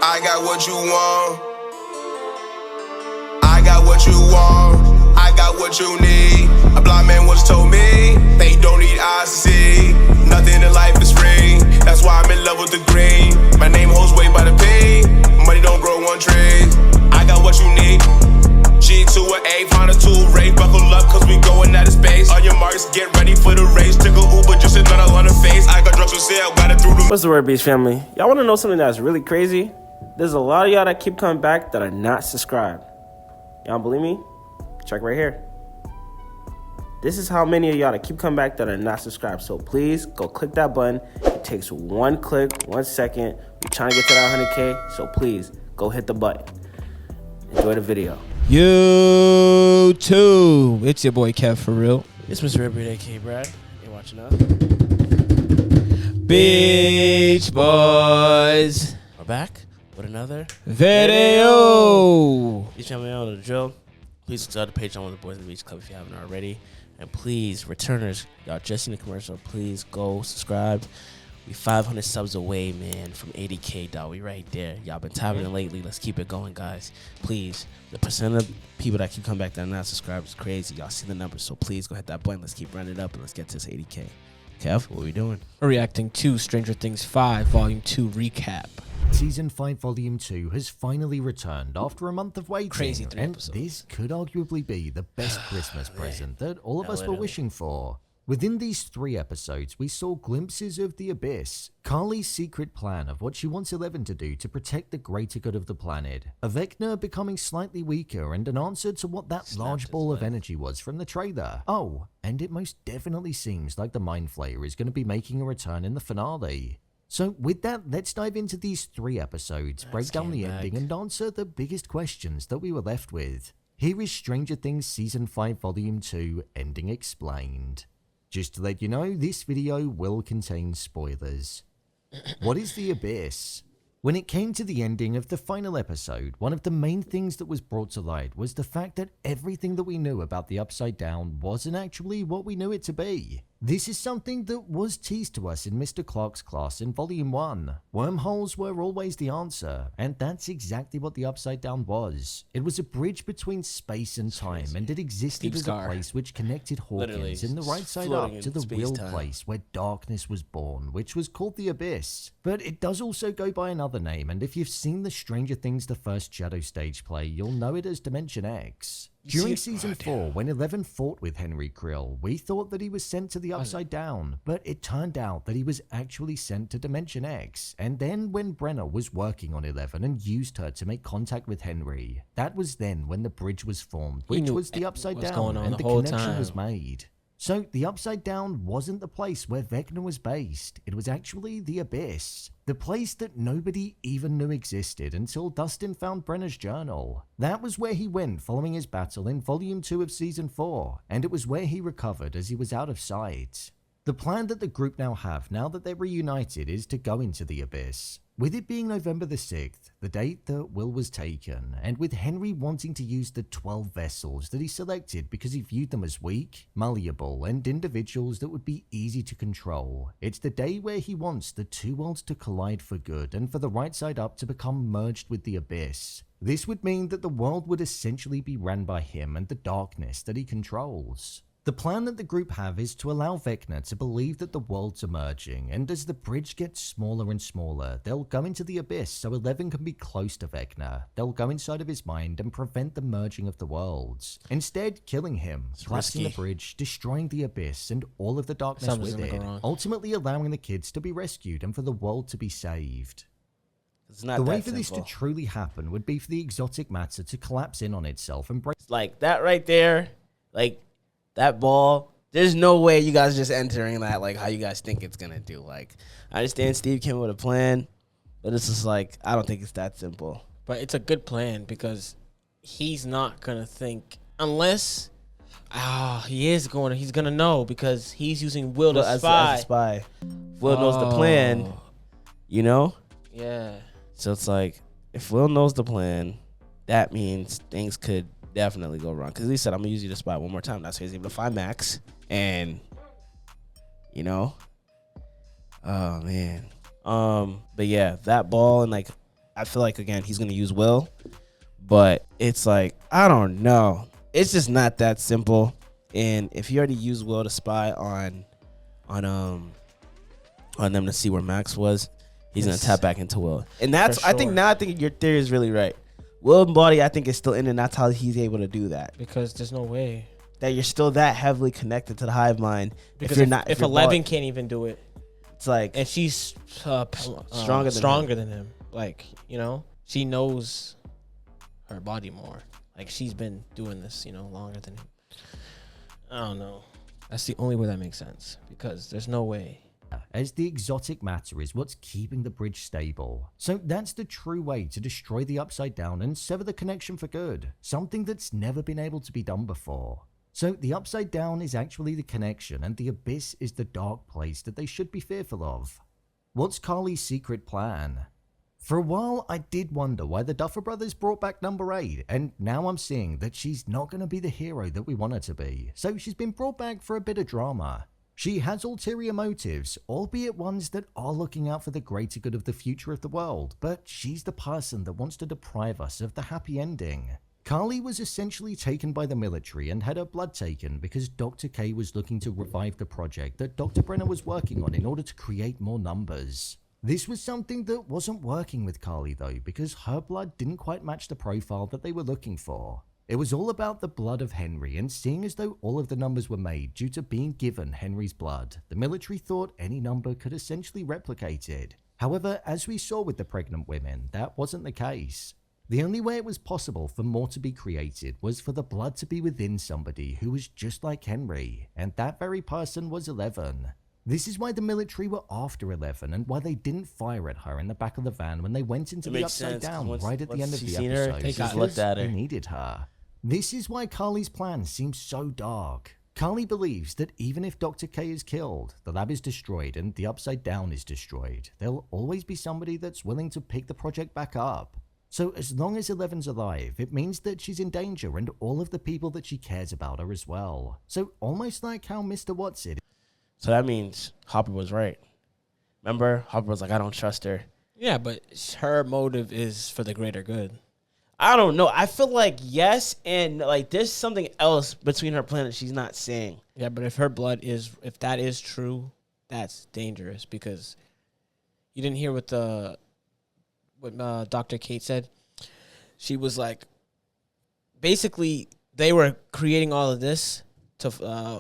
I got what you want. I got what you want. I got what you need. A blind man once told me they don't need eyes to see. Nothing in life is free. That's why I'm in love with the green. My name holds weight by the P. Money don't grow on trees. I got what you need. G to an A, find a tool, Ray, buckle up, cause we going out of space. On your marks, get ready for the race. Took a Uber, just another on the face. I got drugs for sale, got it through the... What's the word, Beach family? Y'all wanna know something that's really crazy? There's a lot of y'all that keep coming back that are not subscribed. Y'all believe me? Check right here. This is how many of y'all that keep coming back that are not subscribed. So please go click that button. It takes one click, 1 second. We're trying to get to that 100K. So please go hit the button. Enjoy the video. YouTube, it's your boy Kevvv for real. It's Mr. Everyday K Brad. You watching up? Beach Boys. We're back with another video. Each time we know the drill. Please subscribe to Patreon with the Boys in the Beach Club if you haven't already. And please, returners, y'all just seen the commercial. Please go subscribe. We 500 subs away, man, from 80K, dog. We right there. Y'all been tapping in lately. Let's keep it going, guys. Please. The percent of people that keep coming back that are not subscribed is crazy. Y'all see the numbers, so please go hit that button. Let's keep running it up, and let's get to this 80K. Kev, what are we doing? We're reacting to Stranger Things 5 Volume 2 recap. Season 5 Volume 2 has finally returned after a month of waiting. Crazy 3 and episodes. This could arguably be the best Christmas present that all of us were wishing for. Within these 3 episodes, we saw glimpses of the Abyss, Carly's secret plan of what she wants Eleven to do to protect the greater good of the planet, a Vecna becoming slightly weaker, and an answer to what that large ball of energy was from the trailer. Oh, and it most definitely seems like the Mind Flayer is going to be making a return in the finale. So with that, let's dive into these 3 episodes, break down the ending, and answer the biggest questions that we were left with. Here is Stranger Things Season 5 Volume 2 Ending Explained. Just to let you know, this video will contain spoilers. What is the Abyss? When it came to the ending of the final episode, one of the main things that was brought to light was the fact that everything that we knew about the Upside Down wasn't actually what we knew it to be. This is something that was teased to us in Mr. Clark's class in Volume 1. Wormholes were always the answer, and that's exactly what the Upside Down was. It was a bridge between space and time, and it existed as a place which connected Hawkins in the right side up to the real place where darkness was born, which was called the Abyss. But it does also go by another name, and if you've seen the Stranger Things The First Shadow stage play, you'll know it as Dimension X. During Season 4, when Eleven fought with Henry Creel, we thought that he was sent to the Upside Down, but it turned out that he was actually sent to Dimension X. And then when Brenner was working on Eleven and used her to make contact with Henry, that was then when the bridge was formed, which was the Upside Down, and the connection was made. So the Upside Down wasn't the place where Vecna was based, it was actually the Abyss. The place that nobody even knew existed until Dustin found Brenner's journal. That was where he went following his battle in Volume 2 of Season 4, and it was where he recovered as he was out of sight. The plan that the group now have, now that they're reunited, is to go into the Abyss. With it being November the 6th, the date that Will was taken, and with Henry wanting to use the 12 vessels that he selected because he viewed them as weak, malleable, and individuals that would be easy to control, it's the day where he wants the 2 worlds to collide for good and for the right side up to become merged with the Abyss. This would mean that the world would essentially be ran by him and the darkness that he controls. The plan that the group have is to allow Vecna to believe that the world's emerging, and as the bridge gets smaller and smaller, they'll go into the Abyss so Eleven can be close to Vecna. They'll go inside of his mind and prevent the merging of the worlds. Instead, killing him, collapsing the bridge, destroying the Abyss and all of the darkness with it, ultimately allowing the kids to be rescued and for the world to be saved. The way for this to truly happen would be for the exotic matter to collapse in on itself and break. Like that right there, like that ball, there's no way you guys are just entering that like how you guys think it's going to do. Like, I understand Steve came with a plan, but it's just like, I don't think it's that simple. But it's a good plan because he's not going to think, unless, he's going to know because he's using Will to spy. As a spy. Will knows the plan, you know? Yeah. So it's like, if Will knows the plan, that means things could definitely go wrong, because he said, I'm gonna use you to spy one more time. That's how he's able to find Max. And you know, oh man, but yeah, that ball and like I feel like again he's gonna use Will, but it's like I don't know. It's just not that simple. And if he already used Will to spy on them to see where Max was, he's gonna tap back into Will. And that's For I think sure. now I think your theory is really right. Will and Body I think is still in, and that's how he's able to do that. Because there's no way. That you're still that heavily connected to the hive mind. Because If you're not, if you're 11 Body, can't even do it, it's like and she's Stronger than than him. Like, you know, she knows her body more. Like, she's been doing this, you know, longer than him. I don't know. That's the only way that makes sense, because there's no way. As the exotic matter is what's keeping the bridge stable. So that's the true way to destroy the Upside Down and sever the connection for good, something that's never been able to be done before. So the Upside Down is actually the connection, and the Abyss is the dark place that they should be fearful of. What's Carly's secret plan? For a while, I did wonder why the Duffer Brothers brought back number 8, and now I'm seeing that she's not going to be the hero that we want her to be, so she's been brought back for a bit of drama. She has ulterior motives, albeit ones that are looking out for the greater good of the future of the world, but she's the person that wants to deprive us of the happy ending. Carly was essentially taken by the military and had her blood taken because Dr. K was looking to revive the project that Dr. Brenner was working on in order to create more numbers. This was something that wasn't working with Carly though, because her blood didn't quite match the profile that they were looking for. It was all about the blood of Henry, and seeing as though all of the numbers were made due to being given Henry's blood, the military thought any number could essentially replicate it. However, as we saw with the pregnant women, that wasn't the case. The only way it was possible for more to be created was for the blood to be within somebody who was just like Henry, and that very person was 11. This is why the military were after 11 and why they didn't fire at her in the back of the van when they went into It the makes Upside sense, 'cause Down once- right at the once end of she the seen her, episode. they just because looked at her. They needed her. This is why Carly's plan seems so dark. Carly believes that even if Dr. K is killed, the lab is destroyed, and the Upside Down is destroyed, there'll always be somebody that's willing to pick the project back up. So as long as 11's alive, it means that she's in danger, and all of the people that she cares about are as well. So almost like how Mr. Watson. So that means Hopper was right. Remember, Hopper was like, I don't trust her. Yeah, but her motive is for the greater good. I don't know. I feel like yes, and like there's something else between her plan that she's not saying. Yeah, but if her blood is, if that is true, that's dangerous, because you didn't hear what Dr. Kate said. She was like, basically they were creating all of this to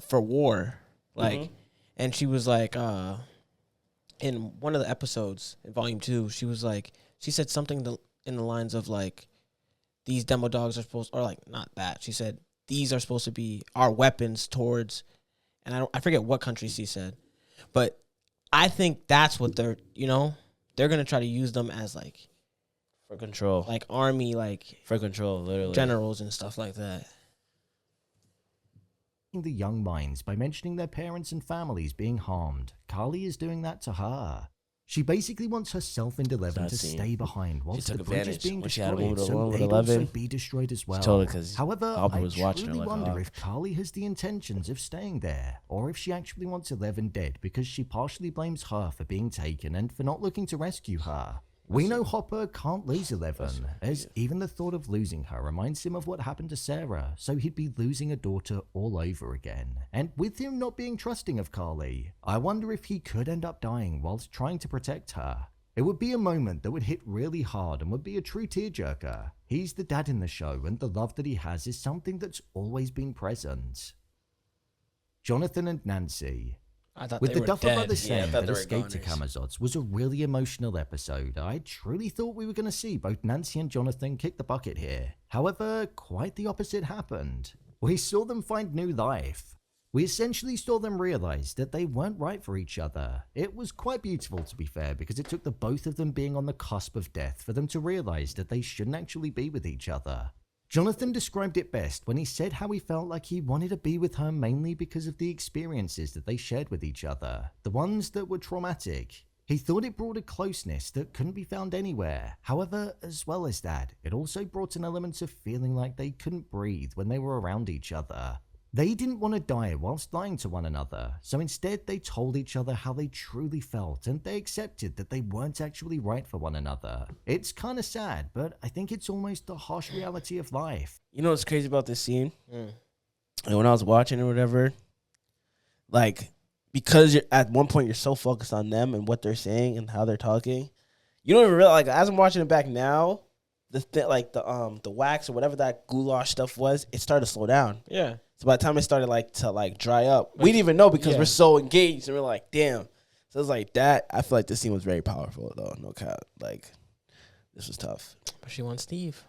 for war, like, and she was like, in one of the episodes in Volume 2, she was like, she said something in the lines of like, these demo dogs are supposed, or like not that. She said these are supposed to be our weapons towards, and I forget what country she said, but I think that's what they're, you know, they're gonna try to use them as like For control. like army, like For control, literally. generals and stuff like that. The young minds by mentioning their parents and families being harmed. Carly is doing that to her. She basically wants herself and 11 That to scene. stay behind whilst took the bridge is advantage being when she had to move destroyed, it so along with they'd also 11. be destroyed as well. told her 'cause However, Albert I was watching her truly like a wonder hawk. if Carly has the intentions of staying there, or if she actually wants 11 dead because she partially blames her for being taken and for not looking to rescue her. We know Hopper can't lose 11, as even the thought of losing her reminds him of what happened to Sarah, so he'd be losing a daughter all over again. And with him not being trusting of Carly, I wonder if he could end up dying whilst trying to protect her. It would be a moment that would hit really hard and would be a true tearjerker. He's the dad in the show, and the love that he has is something that's always been present. Jonathan and Nancy. I thought With they the were Duffer dead. Brothers Yeah, I saying thought that they were Escape to goners. Kamazots was a really emotional episode, I truly thought we were going to see both Nancy and Jonathan kick the bucket here. However, quite the opposite happened. We saw them find new life. We essentially saw them realize that they weren't right for each other. It was quite beautiful, to be fair, because it took the both of them being on the cusp of death for them to realize that they shouldn't actually be with each other. Jonathan described it best when he said how he felt like he wanted to be with her mainly because of the experiences that they shared with each other, the ones that were traumatic. He thought it brought a closeness that couldn't be found anywhere. However, as well as that, it also brought an element of feeling like they couldn't breathe when they were around each other. They didn't want to die whilst lying to one another, so instead they told each other how they truly felt and they accepted that they weren't actually right for one another. It's kind of sad, but I think it's almost the harsh reality of life. You know what's crazy about this scene? And when I was watching or whatever, like, because you're at one point you're so focused on them and what they're saying and how they're talking, you don't even realize. Like, as I'm watching it back now, the wax or whatever that goulash stuff was, it started to slow down. Yeah. So by the time it started to dry up, we didn't even know because we're so engaged and we're like, damn. So it's like that. I feel like this scene was very powerful though. No cap. Like, this was tough. But she wants Steve.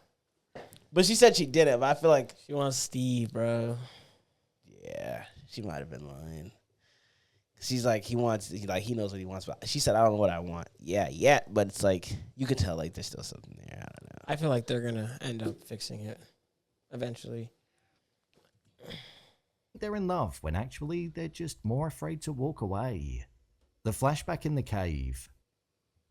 But she said she didn't. But I feel like She wants Steve, bro. yeah, she might have been lying. She's like, he knows what he wants. But she said, I don't know what I want. Yeah. But it's like, you could tell like there's still something there. I don't know. I feel like they're gonna end up fixing it eventually. They're in love when actually they're just more afraid to walk away. The flashback in the cave.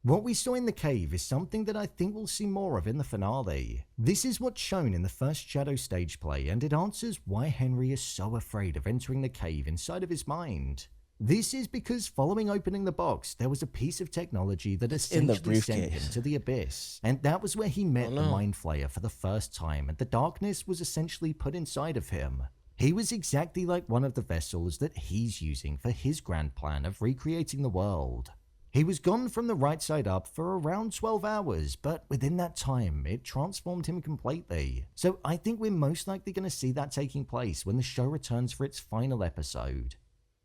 What we saw in the cave is something that I think we'll see more of in the finale. This is what's shown in the first Shadow stage play, and it answers why Henry is so afraid of entering the cave inside of his mind. This is because following opening the box, there was a piece of technology that essentially sent him to the abyss. And that was where he met the Mind Flayer for the first time, and the darkness was essentially put inside of him. He was exactly like one of the vessels that he's using for his grand plan of recreating the world. He was gone from the right side up for around 12 hours, but within that time, it transformed him completely. So I think we're most likely going to see that taking place when the show returns for its final episode.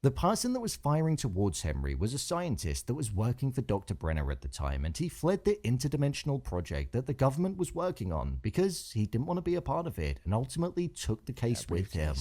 The person that was firing towards Henry was a scientist that was working for Dr. Brenner at the time, and he fled the interdimensional project that the government was working on because he didn't want to be a part of it and ultimately took the case with him.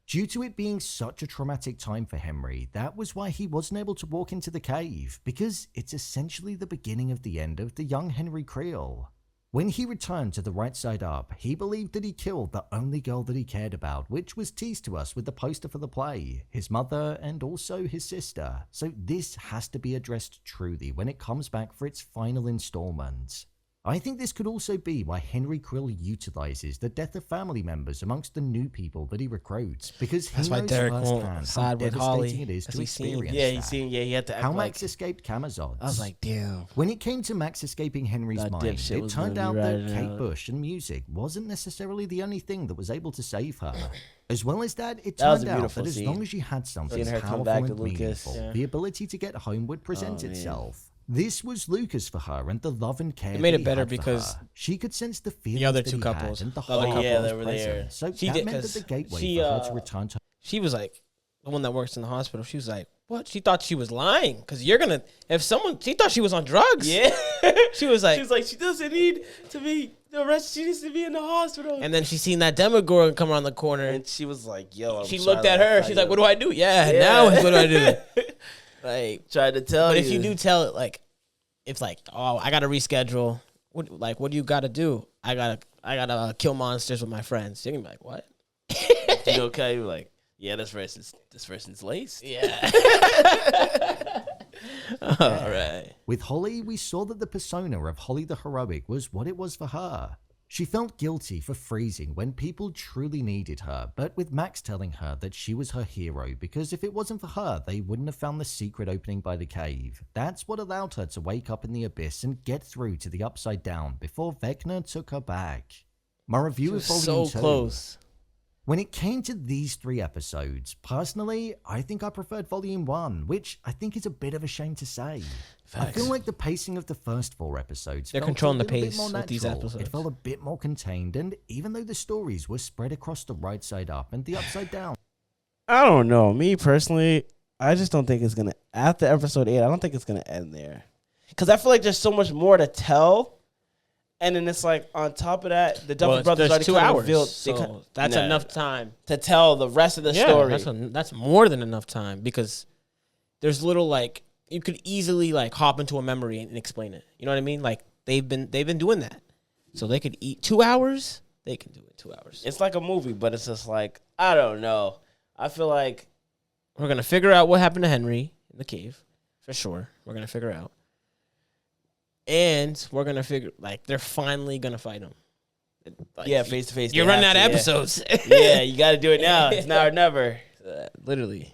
Due to it being such a traumatic time for Henry, that was why he wasn't able to walk into the cave, because it's essentially the beginning of the end of the young Henry Creel. When he returned to the right side up, he believed that he killed the only girl that he cared about, which was teased to us with the poster for the play, his mother and also his sister. So this has to be addressed truly when it comes back for its final installment. I think this could also be why Henry Creel utilizes the death of family members amongst the new people that he recruits, because he knows firsthand how devastating it is to experience he had to act how like Max escaped Camazotz. I was like, damn. When it came to Max escaping Henry's That mind, dipshit it was turned gonna out be that riding Kate out. Bush and music wasn't necessarily the only thing that was able to save her. As well as that, it That was turned a out beautiful that as scene. long as you had something Seeing her come powerful back and to Lucas. meaningful, Yeah. the ability to get home would present man. itself. This was Lucas for her, and the love and care It made that it he better had for because her. She could sense the feelings other that two he couples- had, and the the other whole couple was they were there. present. So She that did, meant that the 'cause gateway she, for her to return to She was like, the one that works in the hospital, she was like, what? She thought she was lying. Because she thought she was on drugs. Yeah. She was like, she doesn't need to be arrested. She needs to be in the hospital. and then she seen that Demogorgon come around the corner. And she was like, yo, I'm She sorry, looked at her. She's like, what do I do? Yeah, Yeah. now what do I do? Like, Tried to tell but you. if you do tell it, like, it's like, oh, I got to reschedule. What do you got to do? I gotta kill monsters with my friends. You're going to be like, what? you okay? You're like, yeah, this person's laced. Yeah. All right. With Holly, we saw that the persona of Holly the Heroic was what it was for her. She felt guilty for freezing when people truly needed her, but with Max telling her that she was her hero because if it wasn't for her, they wouldn't have found the secret opening by the cave. That's what allowed her to wake up in the abyss and get through to the Upside Down before Vecna took her back. My review of Volume 2. So close. When it came to these 3 episodes, personally, I think I preferred Volume 1, which I think is a bit of a shame to say. I feel like the pacing of the first 4 episodes They're felt controlling a the little bit pace more with these natural. episodes. It felt a bit more contained, and even though the stories were spread across the right side up and the upside down, I don't know. Me personally, I just don't think it's going to, after episode 8, I don't think it's going to end there. Because I feel like there's so much more to tell. And then it's like, on top of that, the Duffy brothers already 2 kind of hours. revealed So that's enough time. to tell the rest of the story. That's more than enough time because there's little like you could easily like hop into a memory and explain it. You know what I mean? Like they've been doing that, so they could eat 2 hours. They can do it 2 hours. It's like a movie, but it's just like, I don't know. I feel like We're gonna figure out what happened to Henry in the cave for sure. We're gonna figure out, and we're gonna figure like they're finally gonna fight him. Like, Yeah, face to face. You're running out of episodes. Yeah, you got to do it now. It's now or never. Literally.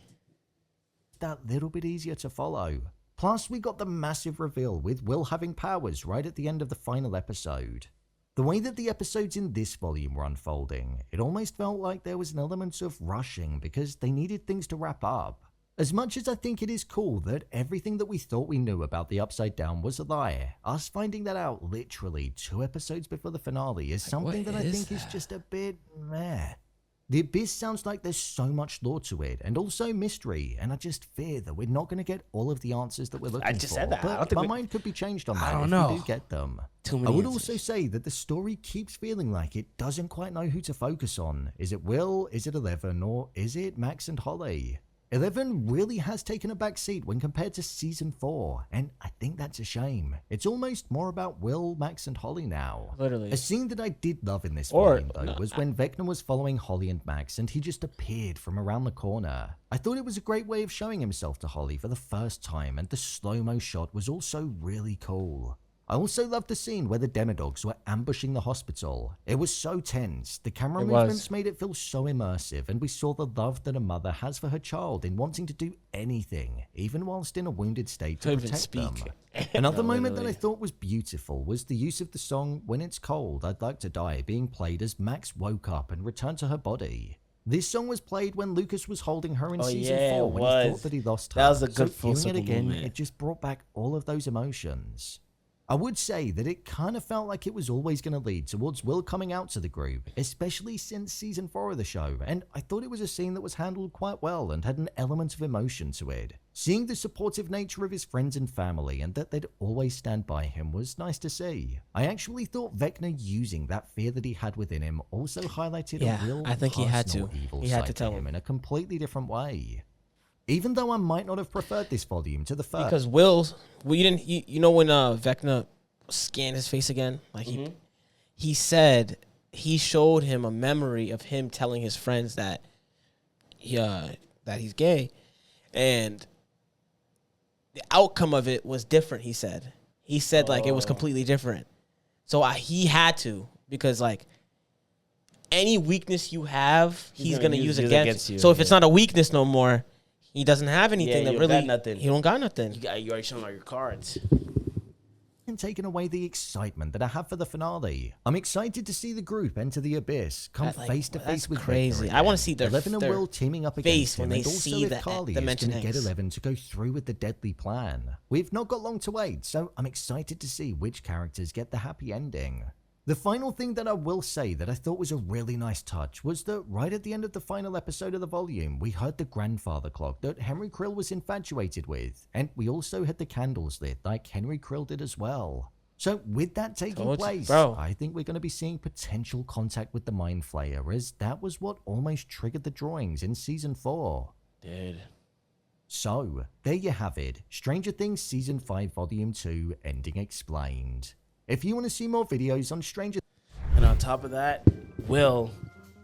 That little bit easier to follow. Plus, we got the massive reveal with Will having powers right at the end of the final episode. The way that the episodes in this volume were unfolding, it almost felt like there was an element of rushing because they needed things to wrap up. As much as I think it is cool that everything that we thought we knew about the Upside Down was a lie, us finding that out literally 2 episodes before the finale is something that I think is just a bit meh. The Abyss sounds like there's so much lore to it, and also mystery, and I just fear that we're not going to get all of the answers that we're looking for. I just said that. I don't But think my we- mind could be changed on I that don't if know. we do get them. Too I many would answers. also say that the story keeps feeling like it doesn't quite know who to focus on. Is it Will, is it 11, or is it Max and Holly? 11 really has taken a back seat when compared to Season 4, and I think that's a shame. It's almost more about Will, Max, and Holly now. Literally. A scene that I did love in this Or- volume, though, was when Vecna was following Holly and Max, and he just appeared from around the corner. I thought it was a great way of showing himself to Holly for the first time, and the slow-mo shot was also really cool. I also loved the scene where the Demodogs were ambushing the hospital. It was so tense. The camera It was. movements made it feel so immersive, and we saw the love that a mother has for her child in wanting to do anything, even whilst in a wounded state, to Couldn't even protect speak. them. Another No, moment that I literally. thought was beautiful was the use of the song When It's Cold, I'd Like to Die being played as Max woke up and returned to her body. This song was played when Lucas was holding her in Oh, season yeah, 4 it when he was. thought that he lost her. That was a good so full hearing it circle again, moment. it just brought back all of those emotions. I would say that it kind of felt like it was always going to lead towards Will coming out to the group, especially since season 4 of the show, and I thought it was a scene that was handled quite well and had an element of emotion to it. Seeing the supportive nature of his friends and family and that they'd always stand by him was nice to see. I actually thought Vecna using that fear that he had within him also highlighted Yeah, a real I think he had personal to. evil He had side to tell him him. in a completely different way. Even though I might not have preferred this volume to the first. Because Will's, you know when Vecna scanned his face again, like he said he showed him a memory of him telling his friends that that he's gay, and the outcome of it was different. He said like it was completely different. So he had to, because like any weakness you have, he's gonna use against you. So if it's not a weakness no more, he doesn't have anything Yeah, that you really. got nothing. He don't got nothing. You already shown all your cards. And taken away the excitement that I have for the finale. I'm excited to see the group enter the Abyss, come That, like, face to that's face with crazy. Vecna I wanna again. see their 11 and their Will teaming up face against when him, they and also see if the Carly is Dimension going to get X. 11 to go through with the deadly plan. We've not got long to wait, so I'm excited to see which characters get the happy ending. The final thing that I will say that I thought was a really nice touch was that right at the end of the final episode of the volume, we heard the grandfather clock that Henry Creel was infatuated with, and we also had the candles lit like Henry Creel did as well. So with that taking Told you, place, bro. I think we're going to be seeing potential contact with the Mind Flayer, as that was what almost triggered the drawings in Season 4. Dude. So, there you have it, Stranger Things Season 5 Volume 2 Ending Explained. If you want to see more videos on Stranger And on top of that, Will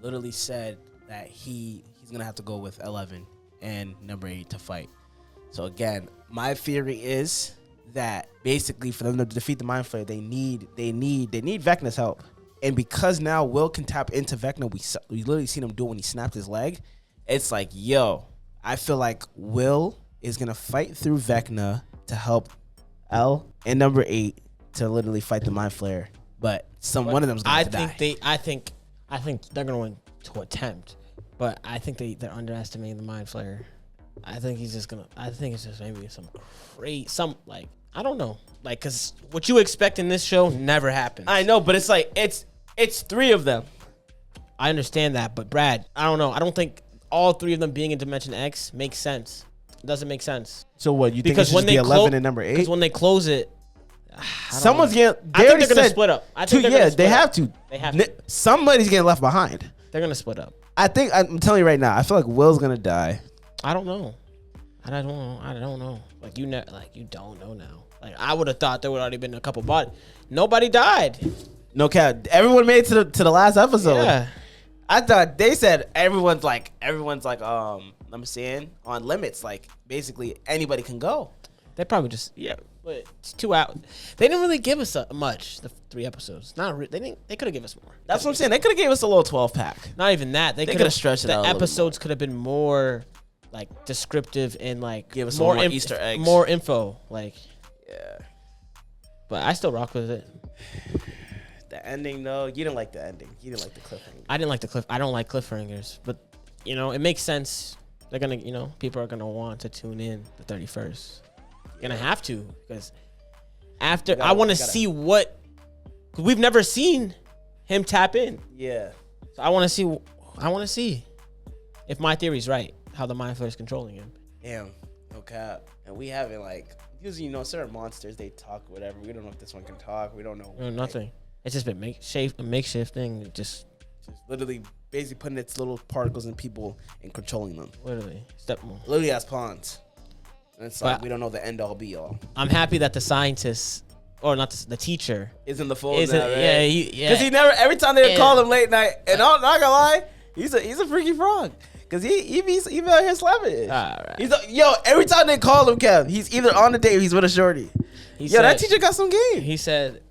literally said that he's gonna have to go with 11 and number 8 to fight. So again, my theory is that basically for them to defeat the Mind Flayer, they need Vecna's help. And because now Will can tap into Vecna, we literally seen him do it when he snapped his leg. It's like, yo, I feel like Will is gonna fight through Vecna to help L and number 8 to literally fight the Mind Flayer. But one of them's gonna have to die. I think they're going to attempt, but I think they're underestimating the Mind Flayer. I think he's just gonna. I think it's just maybe like I don't know, like because what you expect in this show never happens. I know, but it's like it's 3 of them. I understand that, but Brad, I don't know. I don't think all 3 of them being in Dimension X makes sense. It doesn't make sense. So what you think? Because It should when just be they 11 and number 8. because when they close it, Someone's getting. I think they're gonna split up. I think they're gonna they split have up. to. They have to. Somebody's getting left behind. They're gonna split up. I think I'm telling you right now. I feel like Will's gonna die. I don't know. I don't know. Like you don't know now. Like I would have thought there would already been a couple bodies. Nobody died. No cap. Everyone made it to the last episode. Yeah. I thought they said everyone's like I'm saying on limits. Like basically anybody can go. They probably just But it's 2 hours. They didn't really give us much. The 3 episodes. Not they didn't. They could have given us more. That's what I'm saying. They could have gave us a little 12-pack. Not even that. They could coulda have stretched it out a The little episodes could have been more like descriptive and like Give us more Easter eggs. more info. Like, Yeah. but I still rock with it. The ending, though, you didn't like the ending. You didn't like the cliffhanger. I didn't like the I don't like cliffhangers, but you know it makes sense. They're gonna, you know, people are gonna want to tune in the 31st. Gonna have to because after I want to see what, cause we've never seen him tap in. Yeah. So I want to see. I want to see if my theory's right. How the mind flayer is controlling him. Damn. No cap. And we haven't, like, usually, you know, certain monsters, they talk, whatever. We don't know if this one can talk. We don't know. No, nothing. It's just been a makeshift thing. Just literally basically putting its little particles in people and controlling them. literally step more. Literally as pawns. And it's like, But- we don't know the end all be all. I'm happy that the scientist, or not the teacher, Is in the fold is now, right? yeah. Because he never, every time they And- call him late night, and I'm not gonna lie, he's a freaky frog. Because he be out here slapping it. Alright. Yo, every time they call him, Kev, he's either on a date or he's with a shorty. He Yo, that said- teacher got some game. He said,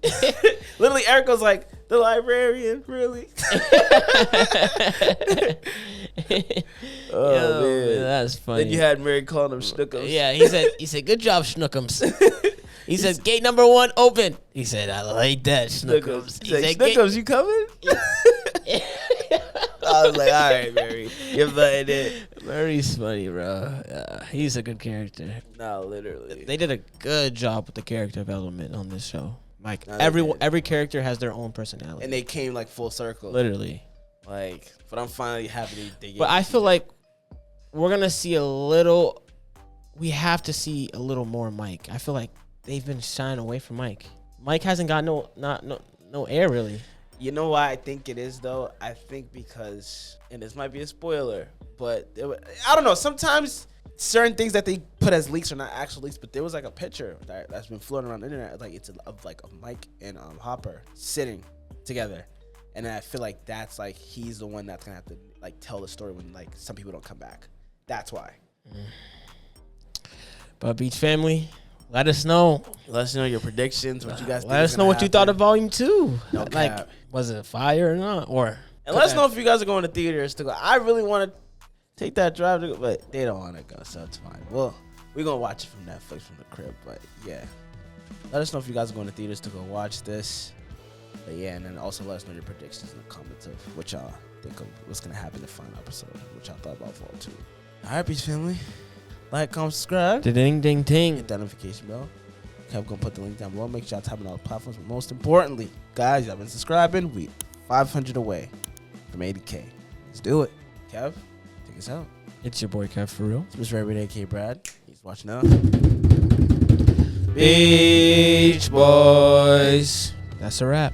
Literally, Eric was like, the librarian, really? "Yo, man, that's funny." Then you had Mary calling him Schnookums. Yeah, he said, "Good job, Schnookums." He said, "Gate number 1 open." He said, "I like that, Schnookums." He said, Schnookums, you coming? I was like, all right, Mary, you're butting it. Mary's funny, bro. He's a good character. No, literally. They did a good job with the character development on this show. Like No, they did. every character has their own personality. And they came like full circle. Literally. Like, but I'm finally happy they But I feel like we're gonna see a little. We have to see a little more Mike. I feel like they've been shying away from Mike. Mike hasn't got no air really. You know why I think it is, though? I think because, and this might be a spoiler, but I don't know. Sometimes certain things that they put as leaks are not actual leaks, but there was like a picture that's been floating around the internet, like it's of Mike and Hopper sitting together, and I feel like that's like he's the one that's gonna have to like tell the story when like some people don't come back. That's why. But Beach family, let us know. Let us know your predictions. What you guys think Let is us know gonna what you thought of happen. Volume 2. No Like, cap. was it fire or not? Or And let us know if you guys are going to theaters to go. I really want to take that drive to go, but they don't want to go, so it's fine. Well, we're going to watch it from Netflix from the crib, but yeah. Let us know if you guys are going to theaters to go watch this. But yeah, and then also let us know your predictions in the comments of what y'all think of what's going to happen in the final episode, what y'all thought about Fall 2. All right, Peace Family. Like, comment, subscribe. ding ding ding. Hit that notification bell. Kev gonna put the link down below. Make sure y'all tap on all the platforms. But most importantly, guys, y'all been subscribing. We 500 away from 80K. Let's do it. Kev, take us out. It's your boy Kev for real. It's Mr. Everyday K Brad. He's watching out. Beach Boys. That's a wrap.